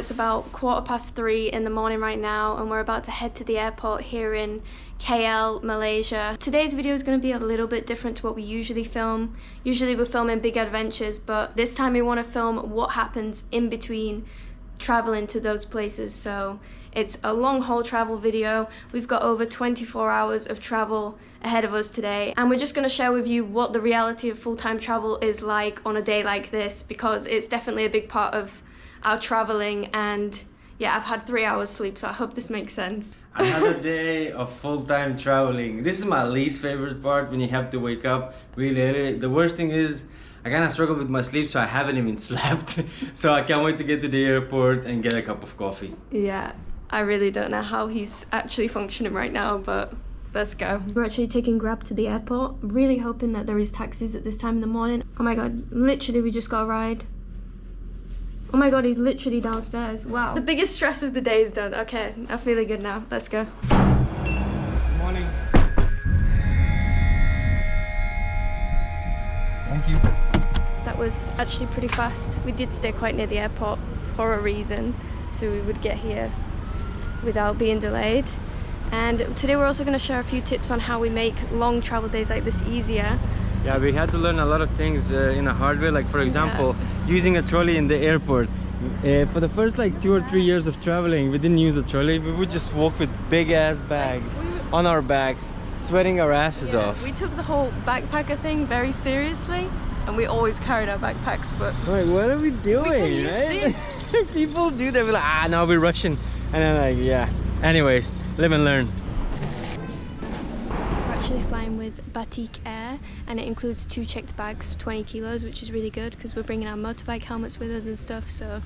It's about 3:15 in the morning right now, and we're about to head to the airport here in KL, Malaysia. Today's video is going to be a little bit different to what we usually film. Usually we're filming big adventures, but this time we want to film what happens in between traveling to those places. So it's a long haul travel video. We've got over 24 hours of travel ahead of us today, and we're just going to share with you what the reality of full-time travel is like on a day like this, because it's definitely a big part of our traveling. And yeah, I've had 3 hours sleep, so I hope this makes sense. Another day of full-time traveling. This is my least favorite part, when you have to wake up really early. The worst thing is I kind of struggle with my sleep, so I haven't even slept. So I can't wait to get to the airport and get a cup of coffee. Yeah, I really don't know how he's actually functioning right now, but let's go. We're actually taking Grab to the airport, really hoping that there is taxis at this time in the morning. Oh my god, literally we just got a ride. Oh my god, he's literally downstairs. Wow. The biggest stress of the day is done. Okay, I'm feeling good now. Let's go. Good morning. Thank you. That was actually pretty fast. We did stay quite near the airport for a reason, so we would get here without being delayed. And today we're also going to share a few tips on how we make long travel days like this easier. Yeah, we had to learn a lot of things in a hard way. Like, for example, using a trolley in the airport. For the first like 2 or 3 years of traveling, we didn't use a trolley. We would just walk with big ass bags on our backs, sweating our asses off. We took the whole backpacker thing very seriously, and we always carried our backpacks, but like, what are we doing, right? People do that, we're like, ah, no, we're rushing. And then like, yeah. Anyways, live and learn. Actually flying with Batik Air, and it includes 2 checked bags of 20 kilos, which is really good because we're bringing our motorbike helmets with us and stuff. So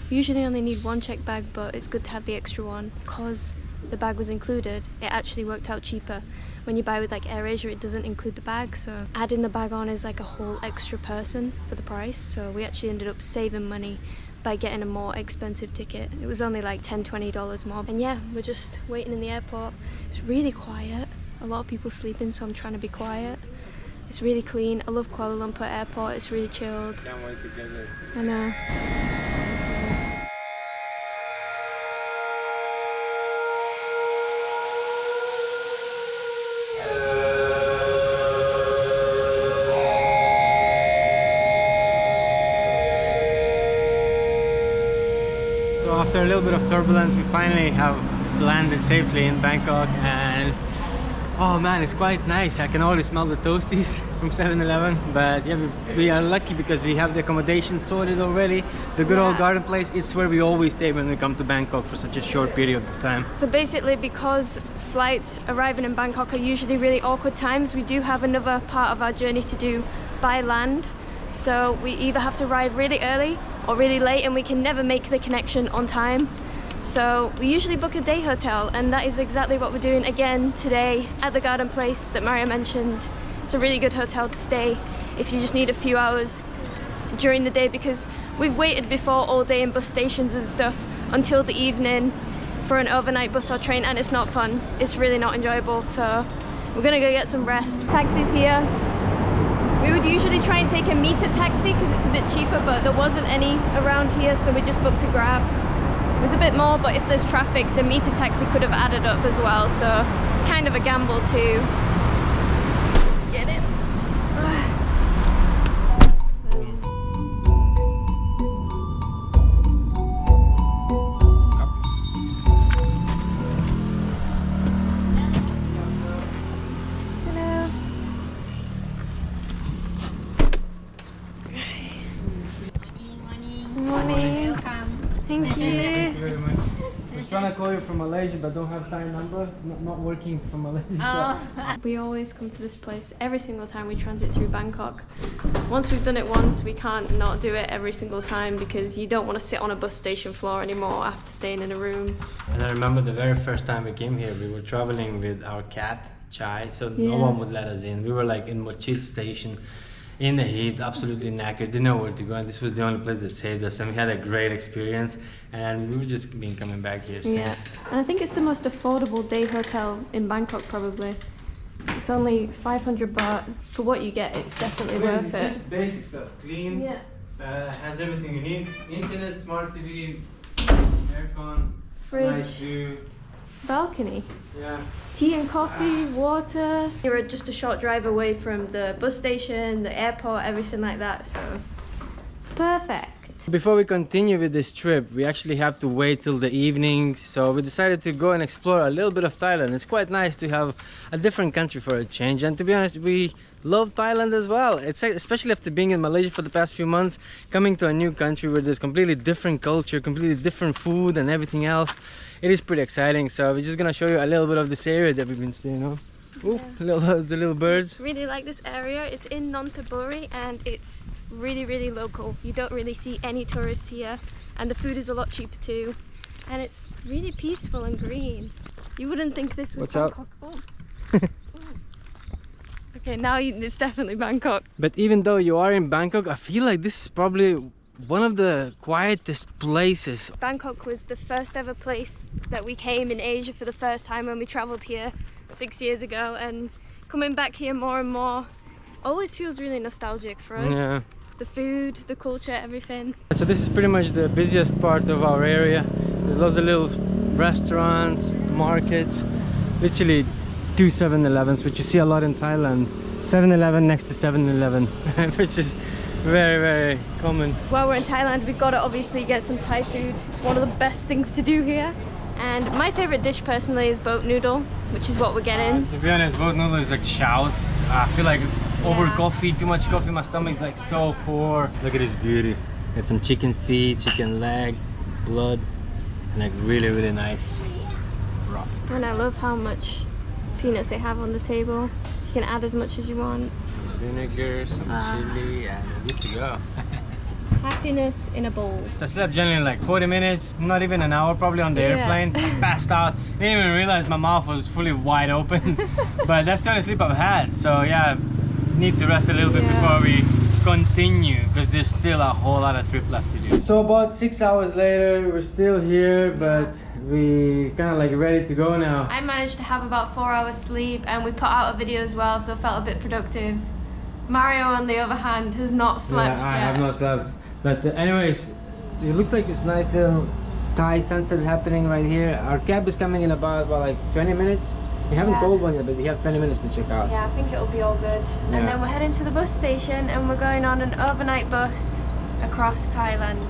we usually only need 1 checked bag, but it's good to have the extra one. Because the bag was included, it actually worked out cheaper. When you buy with like AirAsia, it doesn't include the bag, so adding the bag on is like a whole extra person for the price. So we actually ended up saving money by getting a more expensive ticket. It was only like $10–20 more. And yeah, we're just waiting in the airport. It's really quiet. A lot of people sleeping, so I'm trying to be quiet. It's really clean. I love Kuala Lumpur airport. It's really chilled. Can't wait to get there. I know. So after a little bit of turbulence, we finally have landed safely in Bangkok, and oh man, it's quite nice. I can already smell the toasties from 7-Eleven. But yeah, we are lucky because we have the accommodation sorted already. The good old garden place, it's where we always stay when we come to Bangkok for such a short period of time. So basically, because flights arriving in Bangkok are usually really awkward times, we do have another part of our journey to do by land. So we either have to arrive really early or really late, and we can never make the connection on time. So we usually book a day hotel, and that is exactly what we're doing again today at the garden place that Maria mentioned. It's a really good hotel to stay if you just need a few hours during the day, because we've waited before all day in bus stations and stuff until the evening for an overnight bus or train, and it's not fun. It's really not enjoyable, so we're gonna go get some rest. Taxis here. We would usually try and take a meter taxi because it's a bit cheaper, but there wasn't any around here, so we just booked a Grab. It was a bit more, but if there's traffic, the meter taxi could have added up as well, so it's kind of a gamble too. Let's get in. Thank you. Thank you very much. I was trying to call you from Malaysia, but don't have Thai number. Not working from Malaysia. We always come to this place every single time we transit through Bangkok. Once we've done it once, we can't not do it every single time, because you don't want to sit on a bus station floor anymore after staying in a room. And I remember the very first time we came here, we were traveling with our cat, Chai, so no one would let us in. We were like in Mochit station, in the heat, absolutely knackered, didn't know where to go, and this was the only place that saved us, and we had a great experience, and we've just been coming back here since. And I think it's the most affordable day hotel in Bangkok, probably. It's only 500 baht. For what you get, it's definitely worth it. It's just basic stuff, clean, has everything you need, internet, smart TV, aircon, Fridge. nice view. Balcony. Yeah. Tea and coffee, water. You're just a short drive away from the bus station, the airport, everything like that, so it's perfect. Before we continue with this trip, we actually have to wait till the evening, so we decided to go and explore a little bit of Thailand. It's quite nice to have a different country for a change, and to be honest, we love Thailand as well. It's especially after being in Malaysia for the past few months, coming to a new country where there's completely different culture, completely different food and everything else. It is pretty exciting, so we're just gonna show you a little bit of this area that we've been staying on. Ooh, the little birds. Really like this area. It's in Nonthaburi and it's really local. You don't really see any tourists here, and the food is a lot cheaper too, and it's really peaceful and green. You wouldn't think this was Bangkok. Oh. Okay, now it's definitely Bangkok. But even though you are in Bangkok, I feel like this is probably one of the quietest places. Bangkok was the first ever place that we came in Asia for the first time when we traveled here 6 years ago, and coming back here more and more always feels really nostalgic for us. Yeah. The food, the culture, everything. So this is pretty much the busiest part of our area. There's lots of little restaurants, markets, literally 2 7-Elevens, which you see a lot in Thailand. 7-Eleven next to 7-Eleven, which is very common. While we're in Thailand, we've got to obviously get some Thai food. It's one of the best things to do here. And my favorite dish personally is boat noodle, which is what we're getting. To be honest, boat noodle is like shout. I feel like over coffee, too much coffee, my stomach is like so poor. Look at this beauty. Got some chicken feet, chicken leg, blood, and like really nice rough. And I love how much peanuts they have on the table. You can add as much as you want. Vinegar, some chili, and we're good to go. Happiness in a bowl. I slept generally like 40 minutes, not even an hour probably on the airplane. Passed out. Didn't even realize my mouth was fully wide open. But that's the only sleep I've had. So yeah, need to rest a little bit before we continue, because there's still a whole lot of trip left to do. So about 6 hours later, we're still here, but we kind of like ready to go now. I managed to have about 4 hours sleep, and we put out a video as well, so it felt a bit productive. Mario, on the other hand, has not slept yet. I have not slept. But anyways, it looks like it's nice little Thai sunset happening right here. Our cab is coming in about like 20 minutes. We haven't called one yet, but we have 20 minutes to check out. Yeah, I think it'll be all good. And then we're heading to the bus station, and we're going on an overnight bus across Thailand.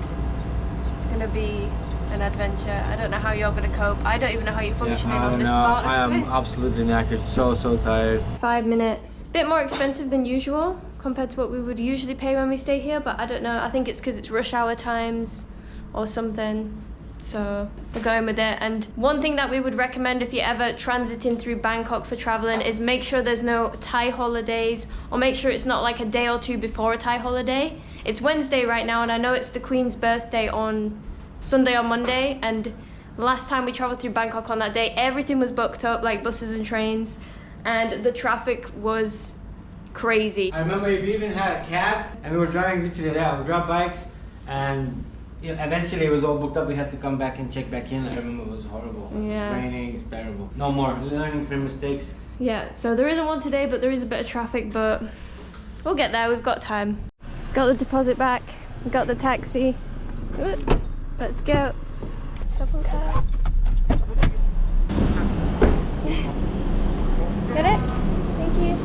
It's gonna be an adventure. I don't know how you're gonna cope. I don't even know how you're functioning on this spot. I am absolutely knackered, so tired. 5 minutes. Bit more expensive than usual compared to what we would usually pay when we stay here, but I don't know. I think it's because it's rush hour times or something. So we're going with it. And one thing that we would recommend if you're ever transiting through Bangkok for traveling is make sure there's no Thai holidays, or make sure it's not like a day or two before a Thai holiday. It's Wednesday right now, and I know it's the Queen's birthday on Sunday or Monday, and last time we traveled through Bangkok on that day, everything was booked up, like buses and trains, and the traffic was crazy. I remember we even had a cab, and we were driving literally there. We grabbed bikes, and eventually it was all booked up. We had to come back and check back in. I remember it was horrible. Yeah. It's raining, it's terrible. No more learning from mistakes. Yeah, so there isn't one today, but there is a bit of traffic, but we'll get there, we've got time. Got the deposit back, got the taxi. Good. Let's go. Double tap. Get it? Thank you.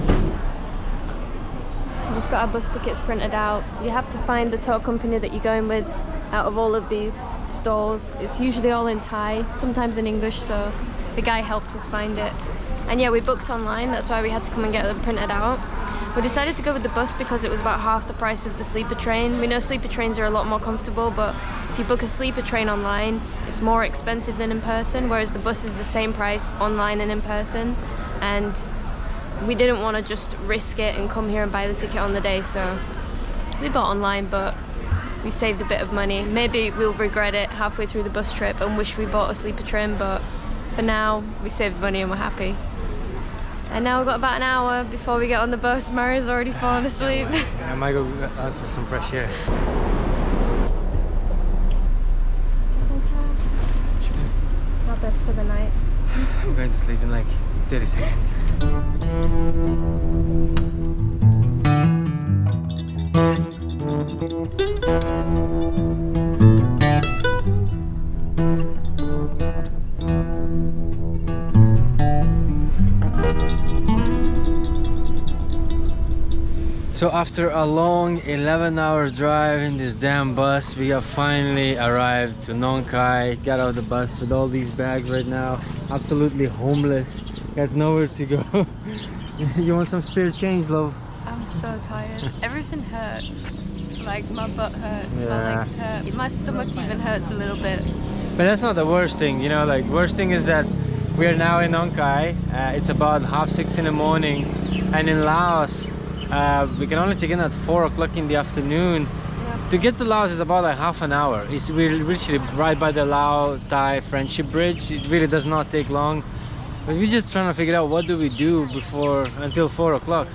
We just got our bus tickets printed out. You have to find the tour company that you're going with out of all of these stalls. It's usually all in Thai, sometimes in English, so the guy helped us find it. And yeah, we booked online, that's why we had to come and get them printed out. We decided to go with the bus because it was about half the price of the sleeper train. We know sleeper trains are a lot more comfortable, but if you book a sleeper train online, it's more expensive than in person, whereas the bus is the same price online and in person. And we didn't want to just risk it and come here and buy the ticket on the day, so we bought online, but we saved a bit of money. Maybe we'll regret it halfway through the bus trip and wish we bought a sleeper train, but for now, we saved money and we're happy. And now we've got about an hour before we get on the bus. Mario's already fallen asleep. I might go out for some fresh air. Not bad for the night. I'm going to sleep in like 30 seconds. So after a long 11-hour drive in this damn bus, we have finally arrived to Nong Khai. Got out of the bus with all these bags right now. Absolutely homeless. Got nowhere to go. You want some spare change, love? I'm so tired. Everything hurts. Like my butt hurts, my legs hurt. My stomach even hurts a little bit. But that's not the worst thing, you know, like worst thing is that we are now in Nong Khai. It's about 5:30 in the morning, and in Laos we can only check in at 4 o'clock in the afternoon. Yeah. To get to Laos is about like half an hour. We're literally right by the Lao-Thai friendship bridge. It really does not take long. But we're just trying to figure out what do we do until 4 o'clock.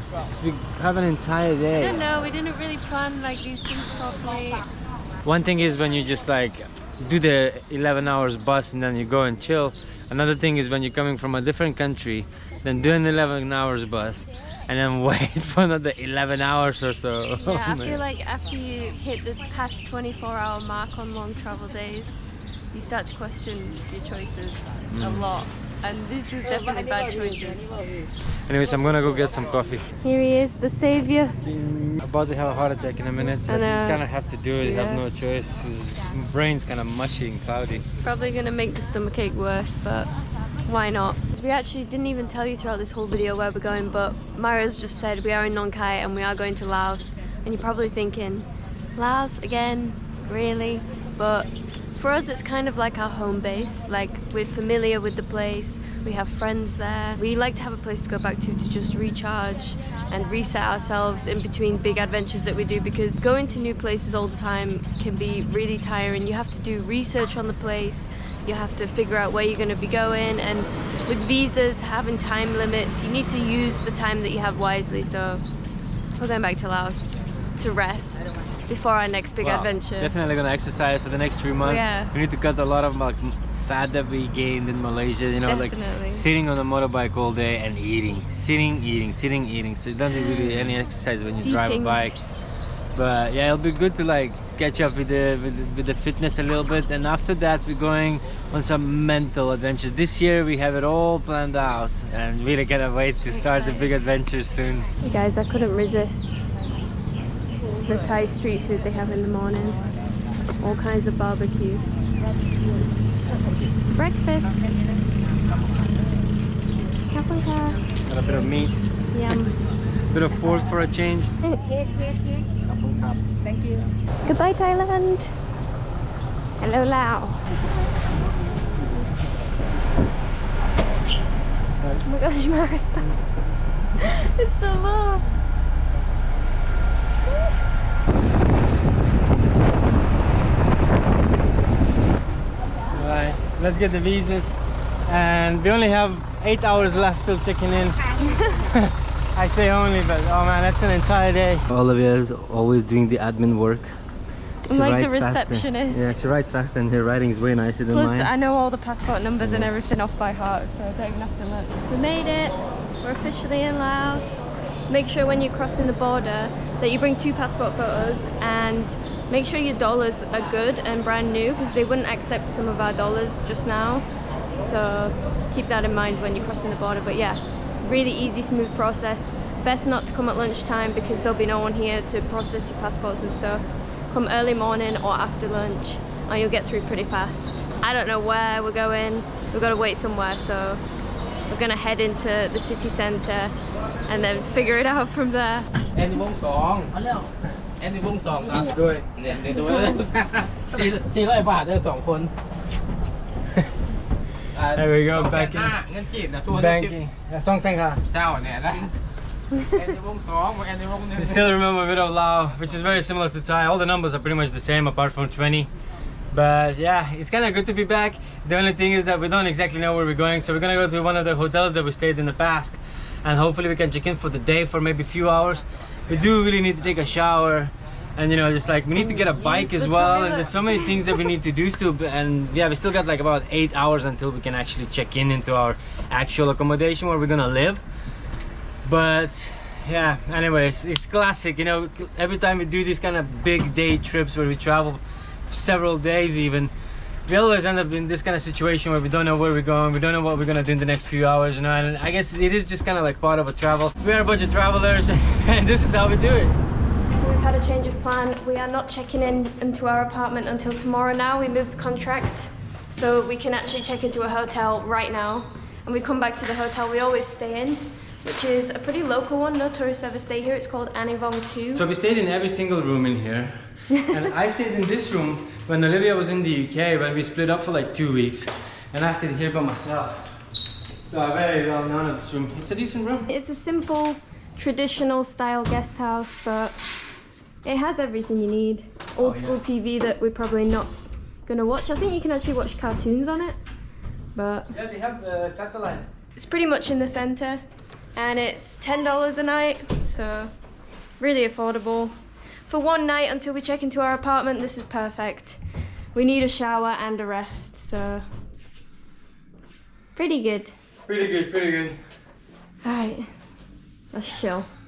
We have an entire day. I don't know, we didn't really plan like these things properly. One thing is when you just like do the 11 hours bus and then you go and chill. Another thing is when you're coming from a different country, then do an 11 hours bus and then wait for another 11 hours or so. Yeah, I feel like after you hit the past 24-hour mark on long travel days, you start to question your choices a lot. And this was definitely bad choices. Anyways, I'm gonna go get some coffee. Here he is, the savior. About to have a heart attack in a minute, but you kind of have to do it. You have no choice. His brain's kind of mushy and cloudy. Probably gonna make the stomachache worse, but why not? We actually didn't even tell you throughout this whole video where we're going, but Maria's just said we are in Nong Khai and we are going to Laos. And you're probably thinking, Laos again? Really? But for us, it's kind of like our home base. Like, we're familiar with the place, we have friends there. We like to have a place to go back to just recharge and reset ourselves in between big adventures that we do, because going to new places all the time can be really tiring. You have to do research on the place, you have to figure out where you're going to be going, and with visas having time limits, you need to use the time that you have wisely. So we're going back to Laos to rest before our next big adventure. Definitely gonna exercise for the next 3 months. Yeah. We need to cut a lot of like fat that we gained in Malaysia, you know, like sitting on a motorbike all day and eating, sitting, eating. So you don't do really any exercise when you drive a bike. But yeah, it'll be good to like catch up with the fitness a little bit, and after that we're going on some mental adventures. This year we have it all planned out and really cannot wait to start the big adventures soon. Hey guys, I couldn't resist the Thai street food they have in the morning. All kinds of barbecue. Breakfast. Got a bit of meat. Yum. Bit of pork for a change. Thank you. Goodbye, Thailand. Hello, Laos. Oh my gosh, Maria. It's so low. Right, let's get the visas, and we only have 8 hours left till checking in. I say only, but oh man, that's an entire day. Olivia is always doing the admin work. I'm like the receptionist. Yeah, she writes fast and her writing is way nicer than Plus, mine. I know all the passport numbers and everything off by heart, so I don't even have to look. We made it. We're officially in Laos. Make sure when you're crossing the border that you bring 2 passport photos, and make sure your dollars are good and brand new, because they wouldn't accept some of our dollars just now. So keep that in mind when you're crossing the border. But yeah, really easy, smooth process. Best not to come at lunchtime because there'll be no one here to process your passports and stuff. Come early morning or after lunch and you'll get through pretty fast. I don't know where we're going. We've got to wait somewhere, so we're gonna head into the city centre and then figure it out from there. Em đi bông sòng. Em đi bông sòngครับด้วยเนี่ยดู400 บาทเด้อ2 คน There we go, back in. เงินกีบนะทั่ว Banking. 2,500. เจ้าเนี่ยนะแอนดี้วงสองแอนดี้วงหนึ่ง I still remember a bit of Lao, which is very similar to Thai. All the numbers are pretty much the same apart from 20. But yeah, it's kind of good to be back. The only thing is that we don't exactly know where we're going, so we're gonna go to one of the hotels that we stayed in the past, and hopefully we can check in for the day for maybe a few hours. We do really need to take a shower, and you know, just like we need to get a bike as well, and there's so many things that we need to do still. And yeah, we still got like about 8 hours until we can actually check in into our actual accommodation where we're gonna live. But yeah, anyways, it's classic, you know, every time we do these kind of big day trips where we travel several days even, we always end up in this kind of situation where we don't know where we're going, we don't know what we're gonna do in the next few hours, you know, and I guess it is just kind of like part of a travel. We are a bunch of travelers and this is how we do it. So we've had a change of plan. We are not checking into our apartment until tomorrow now. We moved the contract so we can actually check into a hotel right now. And we come back to the hotel we always stay in, which is a pretty local one. No tourists ever stay here. It's called Anivong 2. So we stayed in every single room in here. And I stayed in this room when Olivia was in the UK, when we split up for like 2 weeks. And I stayed here by myself. So I'm very well known at this room. It's a decent room. It's a simple, traditional style guest house, but it has everything you need. Old school TV that we're probably not gonna watch. I think you can actually watch cartoons on it, but yeah, they have satellite. it's pretty much in the center, and it's $10 a night, so really affordable. For one night until we check into our apartment, this is perfect. We need a shower and a rest, so pretty good. Pretty good, pretty good. Alright, let's chill.